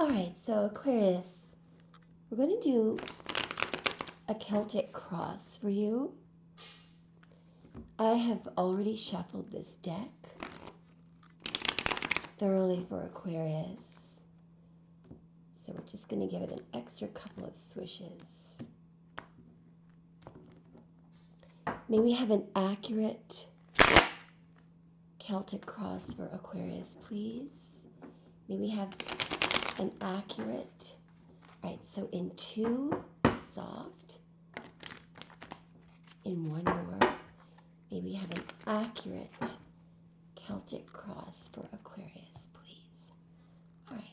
Alright, so Aquarius, we're going to do a Celtic cross for you. I have already shuffled this deck thoroughly for Aquarius. So we're just going to give it an extra couple of swishes. May we have an accurate Celtic cross for Aquarius, please. May we have an accurate, right, so in 2, soft, in 1 more, may we have an accurate Celtic cross for Aquarius, please. All right.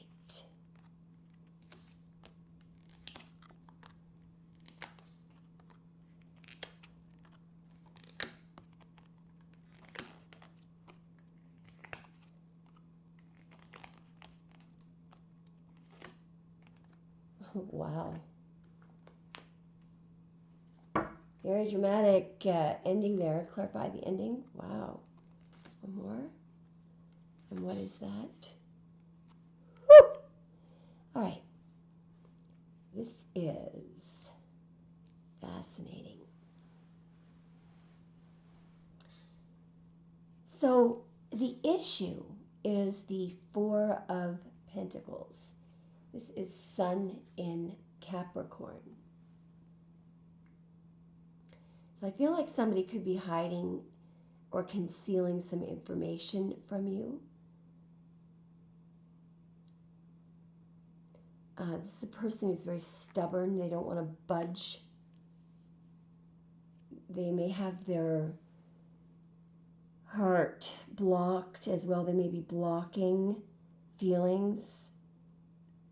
Wow. Very dramatic ending there. Clarify the ending. Wow. 1 more. And what is that? Woo! All right. This is fascinating. So the issue is the 4 of Pentacles. This is Sun in Capricorn. So I feel like somebody could be hiding or concealing some information from you. This is a person who's very stubborn. They don't want to budge. They may have their heart blocked as well. They may be blocking feelings.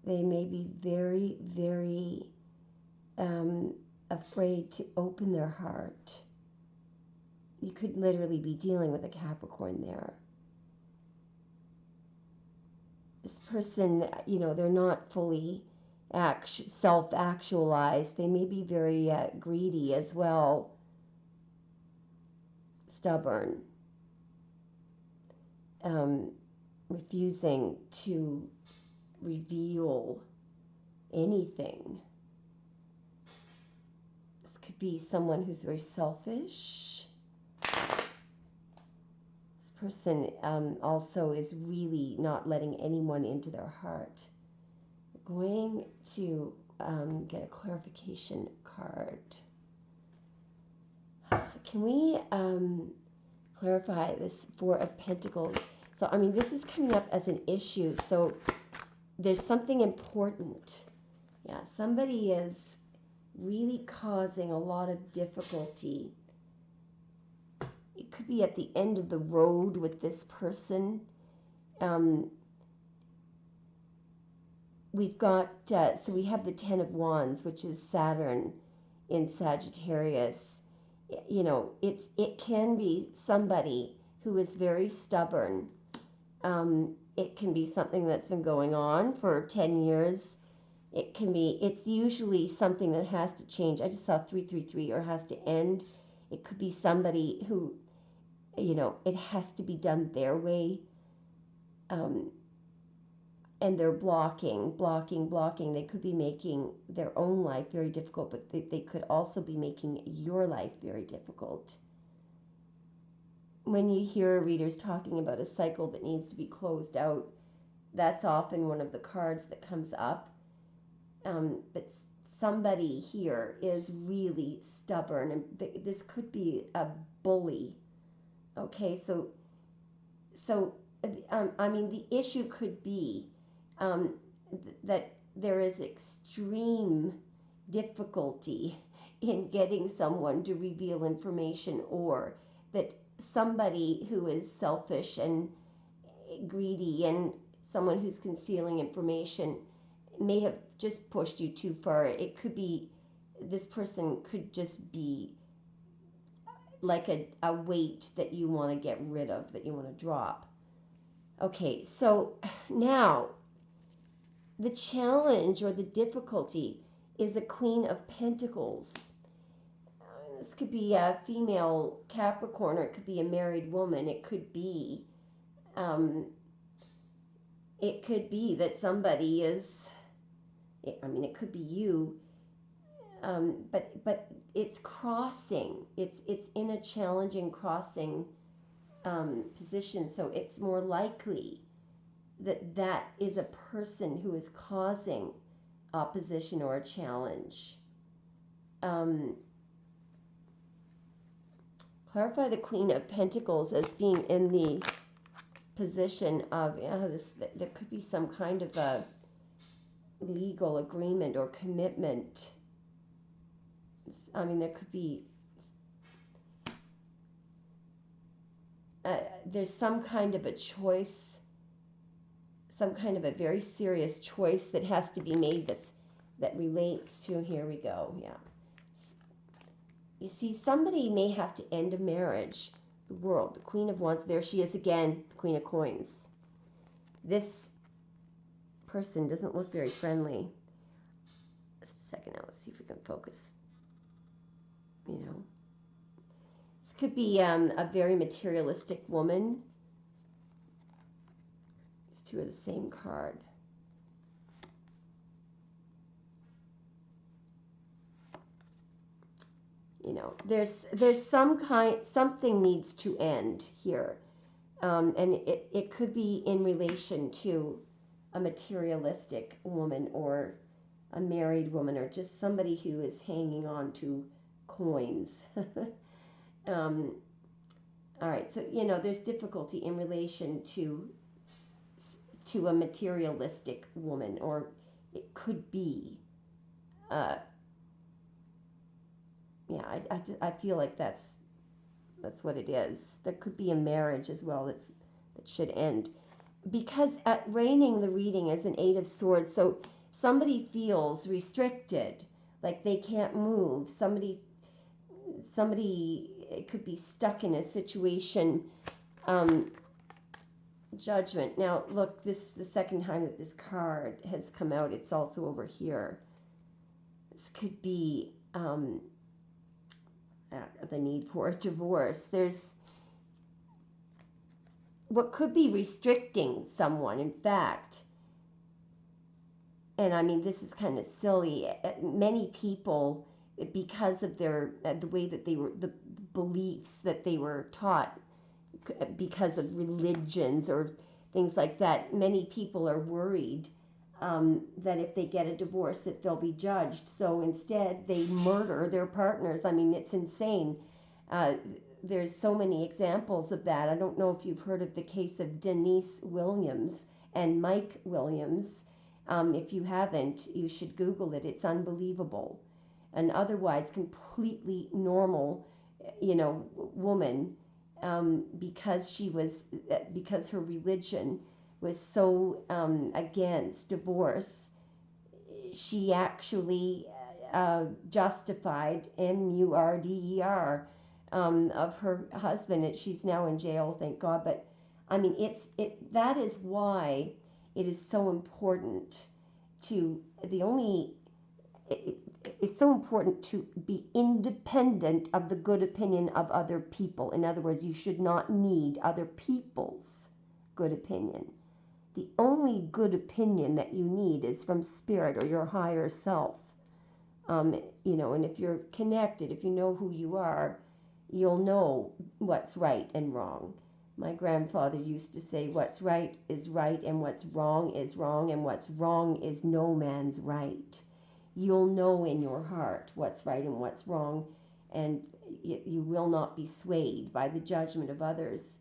They may be very, very afraid to open their heart. You could literally be dealing with a Capricorn there. This person, you know, they're not fully self-actualized. They may be very greedy as well, stubborn, refusing to reveal anything. This could be someone who's very selfish. This person also is really not letting anyone into their heart. We're going to get a clarification card. Can we clarify this 4 of Pentacles? So, I mean, this is coming up as an issue, so there's something important. Yeah, somebody is really causing a lot of difficulty. It could be at the end of the road with this person. We've got, so we have the 10 of Wands, which is Saturn in Sagittarius. You know, it can be somebody who is very stubborn. It can be something that's been going on for 10 years. It's usually something that has to change. I just saw 333, or has to end. It could be somebody who, you know, it has to be done their way. And they're blocking. They could be making their own life very difficult, but they could also be making your life very difficult. When you hear readers talking about a cycle that needs to be closed out, that's often one of the cards that comes up. But somebody here is really stubborn, and this could be a bully. Okay, so I mean, the issue could be that there is extreme difficulty in getting someone to reveal information, or that somebody who is selfish and greedy and someone who's concealing information may have just pushed you too far. It could be, this person could just be like a weight that you want to get rid of, that you want to drop. Okay, so now the challenge or the difficulty is a Queen of Pentacles. This could be a female Capricorn, or it could be a married woman. It could be it could be that somebody is, I mean, it could be you, but it's crossing. It's in a challenging crossing position, so it's more likely that that is a person who is causing opposition or a challenge. Clarify the Queen of Pentacles as being in the position of there could be some kind of a legal agreement or commitment. I mean, there could be there's some kind of a choice, some kind of a very serious choice that has to be made that relates to, here we go, yeah. You see, somebody may have to end a marriage. The World, the Queen of Wands, there she is again, the Queen of Coins. This person doesn't look very friendly. Just a second now, let's see if we can focus. You know, this could be a very materialistic woman. These two are the same card. You know, there's something needs to end here, and it could be in relation to a materialistic woman or a married woman or just somebody who is hanging on to coins. All right, so you know there's difficulty in relation to a materialistic woman, or it could be. Yeah, I feel like that's what it is. There could be a marriage as well that should end, because reigning the reading is an Eight of Swords. So somebody feels restricted, like they can't move. Somebody it could be stuck in a situation. Judgment. Now look, the second time that this card has come out, it's also over here. This could be the need for a divorce. There's what could be restricting someone, in fact, and I mean this is kind of silly. Many people, because of their the way that they were, the beliefs that they were taught, because of religions or things like that, many people are worried that if they get a divorce that they'll be judged. So instead they murder their partners. I mean, it's insane. There's so many examples of that. I don't know if you've heard of the case of Denise Williams and Mike Williams. If you haven't, you should Google it. It's unbelievable. An otherwise completely normal, woman, because her religion was so against divorce, she actually justified murder of her husband, and she's now in jail, thank God. But I mean, that is why it is so important to it's so important to be independent of the good opinion of other people. In other words, you should not need other people's good opinion. The only good opinion that you need is from spirit or your higher self. And if you're connected, if you know who you are, you'll know what's right and wrong. My grandfather used to say, what's right is right, and what's wrong is wrong, and what's wrong is no man's right. You'll know in your heart what's right and what's wrong, and you will not be swayed by the judgment of others.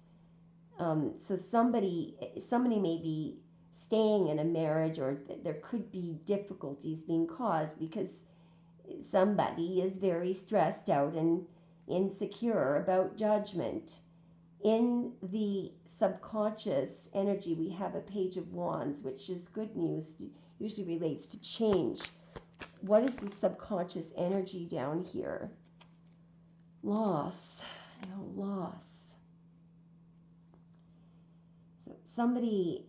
So somebody may be staying in a marriage, or there could be difficulties being caused because somebody is very stressed out and insecure about judgment. In the subconscious energy, we have a Page of Wands, which is good news, usually relates to change. What is the subconscious energy down here? Loss. Loss. So somebody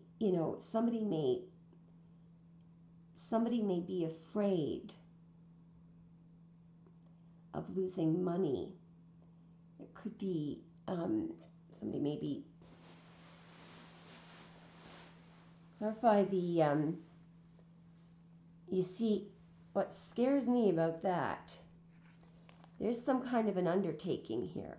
may be afraid of losing money. It could be somebody may be Clarify the, you see, what scares me about that, there's some kind of an undertaking here.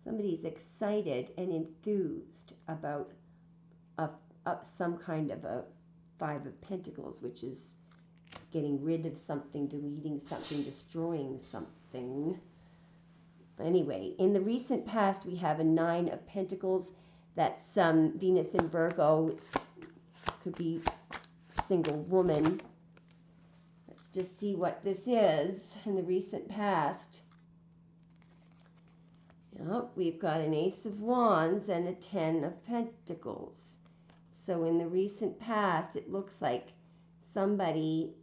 Somebody's excited and enthused about some kind of a Five of Pentacles, which is getting rid of something, deleting something, destroying something. Anyway, in the recent past, we have a Nine of Pentacles. That's Venus in Virgo. It could be single woman. Let's just see what this is in the recent past. Yep, we've got an Ace of Wands and a Ten of Pentacles. So in the recent past, it looks like somebody,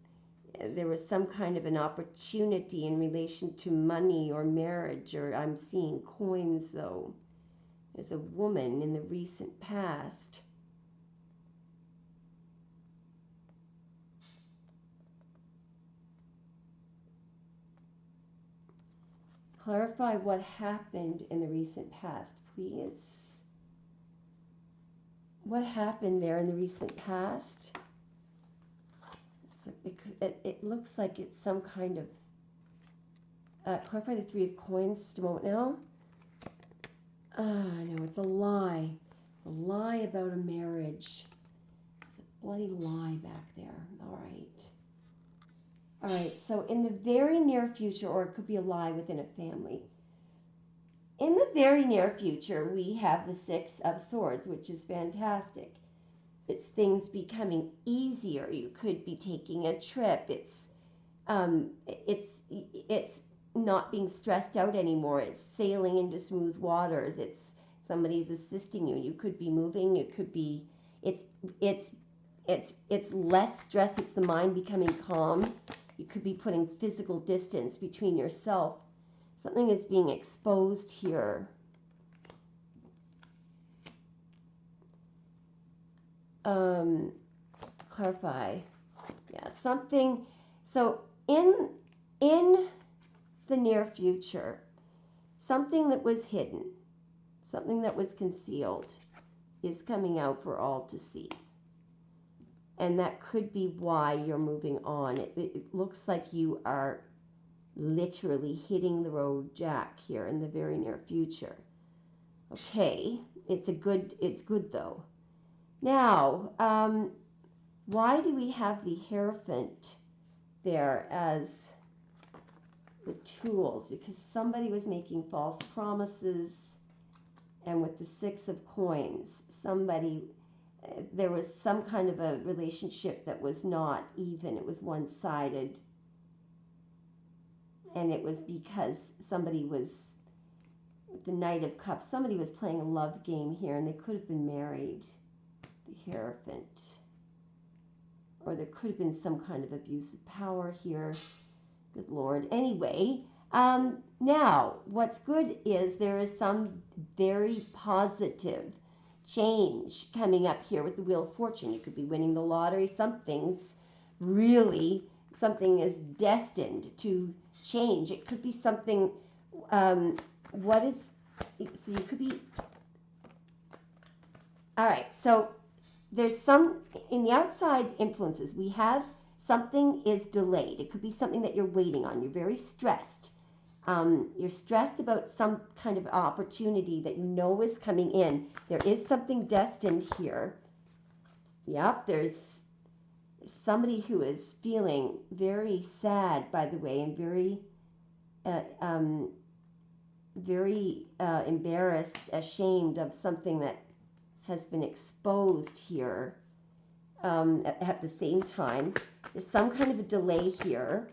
there was some kind of an opportunity in relation to money or marriage, or I'm seeing coins though. There's a woman in the recent past. Clarify what happened in the recent past, please. What happened there in the recent past? So it looks like it's some kind of... clarify the Three of Coins just a moment now. No, it's a lie. It's a lie about a marriage. It's a bloody lie back there. All right. All right, so in the very near future, or it could be a lie within a family. In the very near future, we have the Six of Swords, which is fantastic. It's things becoming easier. You could be taking a trip. It's not being stressed out anymore. It's sailing into smooth waters. It's somebody's assisting you. You could be moving. It could be it's less stress. It's the mind becoming calm. You could be putting physical distance between yourself. Something is being exposed here. Clarify. Yeah, something. So in the near future, something that was hidden, something that was concealed is coming out for all to see. And that could be why you're moving on. It looks like you are literally hitting the road jack here in the very near future. Okay, it's good though. Now, why do we have the Hierophant there as the tools? Because somebody was making false promises, and with the Six of Coins, there was some kind of a relationship that was not even. It was one-sided. And it was because somebody was, with the Knight of Cups, somebody was playing a love game here, and they could have been married, the Hierophant. Or there could have been some kind of abuse of power here. Good Lord. Anyway, now, what's good is there is some very positive change coming up here with the Wheel of Fortune. You could be winning the lottery. Something is destined to change. It could be something, so you could be, all right, so there's some, in the outside influences, we have something is delayed. It could be something that you're waiting on. You're very stressed. You're stressed about some kind of opportunity that you know is coming in. There is something destined here. Yep, there's somebody who is feeling very sad, by the way, and very embarrassed, ashamed of something that has been exposed here. At the same time, there's some kind of a delay here.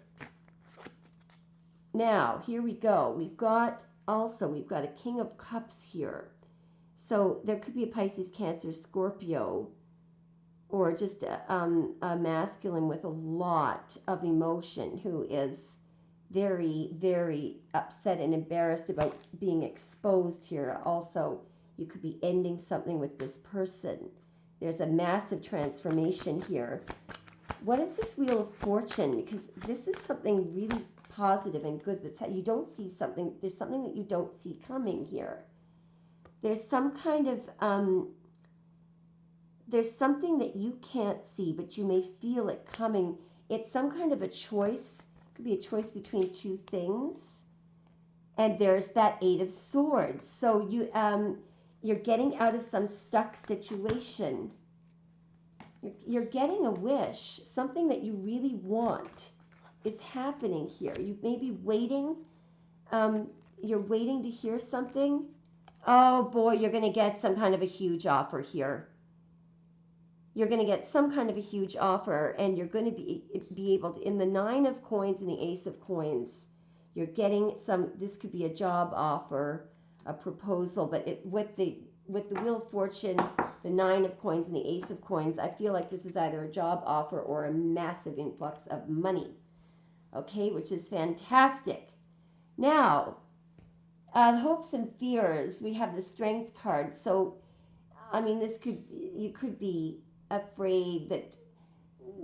Now, here we go. We've got a King of Cups here. So there could be a Pisces, Cancer, Scorpio, or just a masculine with a lot of emotion who is very, very upset and embarrassed about being exposed here. Also, you could be ending something with this person. There's a massive transformation here. What is this Wheel of Fortune? Because this is something really positive and good. You don't see something. There's something that you don't see coming here. There's some kind of there's something that you can't see, but you may feel it coming. It's some kind of a choice. It could be a choice between two things. And there's that Eight of Swords. So you're getting out of some stuck situation. You're getting a wish. Something that you really want is happening here. You may be waiting. You're waiting to hear something. Oh boy, you're going to get some kind of a huge offer here. You're going to get some kind of a huge offer, and you're going to be able to, in the Nine of Coins and the Ace of Coins, you're getting this could be a job offer, a proposal, but with the Wheel of Fortune, the Nine of Coins and the Ace of Coins, I feel like this is either a job offer or a massive influx of money, okay, which is fantastic. Now, hopes and fears, we have the Strength card. So, I mean, you could be afraid that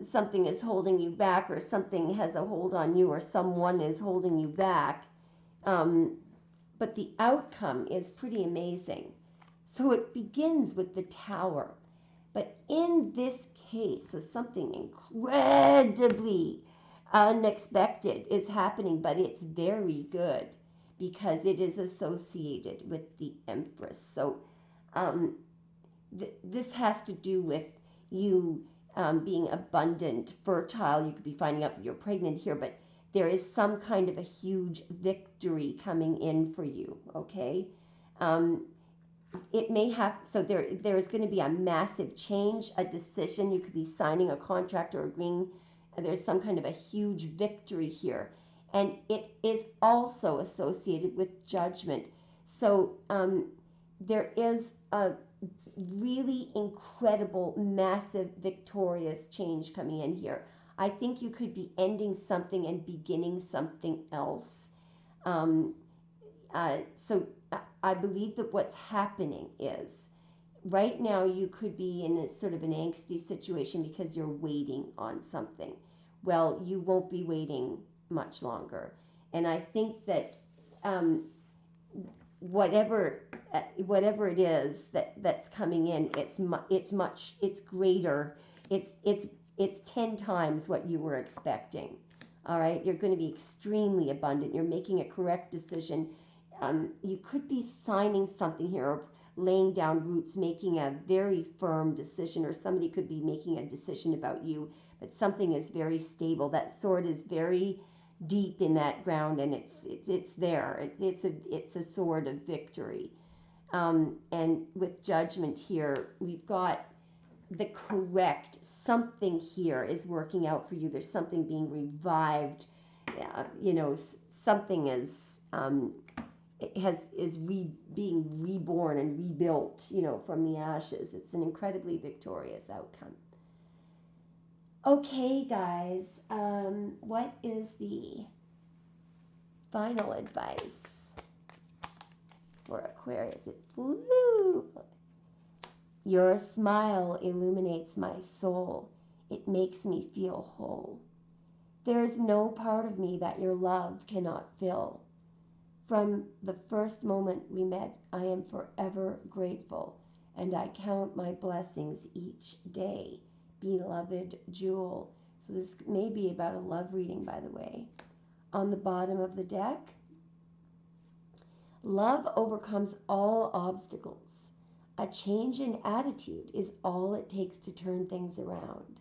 something is holding you back, or something has a hold on you, or someone is holding you back. But the outcome is pretty amazing. So it begins with the Tower. But in this case, so something incredibly unexpected is happening, but it's very good because it is associated with the Empress. So this has to do with you being abundant, fertile. You could be finding out that you're pregnant here, but there is some kind of a huge victory coming in for you, okay? It may have, so there's going to be a massive change, a decision. You could be signing a contract or agreeing. There's some kind of a huge victory here. And it is also associated with judgment. So there is a really incredible, massive, victorious change coming in here. I think you could be ending something and beginning something else. So I believe that what's happening is right now you could be in a sort of an angsty situation because you're waiting on something. Well, you won't be waiting much longer. And I think that whatever it is that's coming in, it's greater. It's 10 times what you were expecting. All right, you're going to be extremely abundant. You're making a correct decision. You could be signing something here, or laying down roots, making a very firm decision, or somebody could be making a decision about you, but something is very stable. That sword is very deep in that ground, and it's there. It's a sword of victory. And with judgment here, we've got the correct, something here is working out for you. There's something being revived. Something is being reborn and rebuilt, from the ashes. It's an incredibly victorious outcome. Okay, guys, what is the final advice for Aquarius? Your smile illuminates my soul. It makes me feel whole. There is no part of me that your love cannot fill. From the first moment we met, I am forever grateful, and I count my blessings each day. Beloved Jewel. So this may be about a love reading, by the way. On the bottom of the deck, love overcomes all obstacles. A change in attitude is all it takes to turn things around.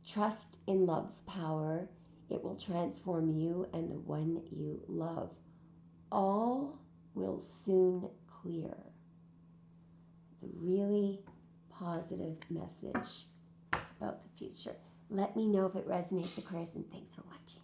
Trust in love's power. It will transform you and the one you love. All will soon clear. It's a really positive message about the future. Let me know if it resonates, Aquarius, and thanks for watching.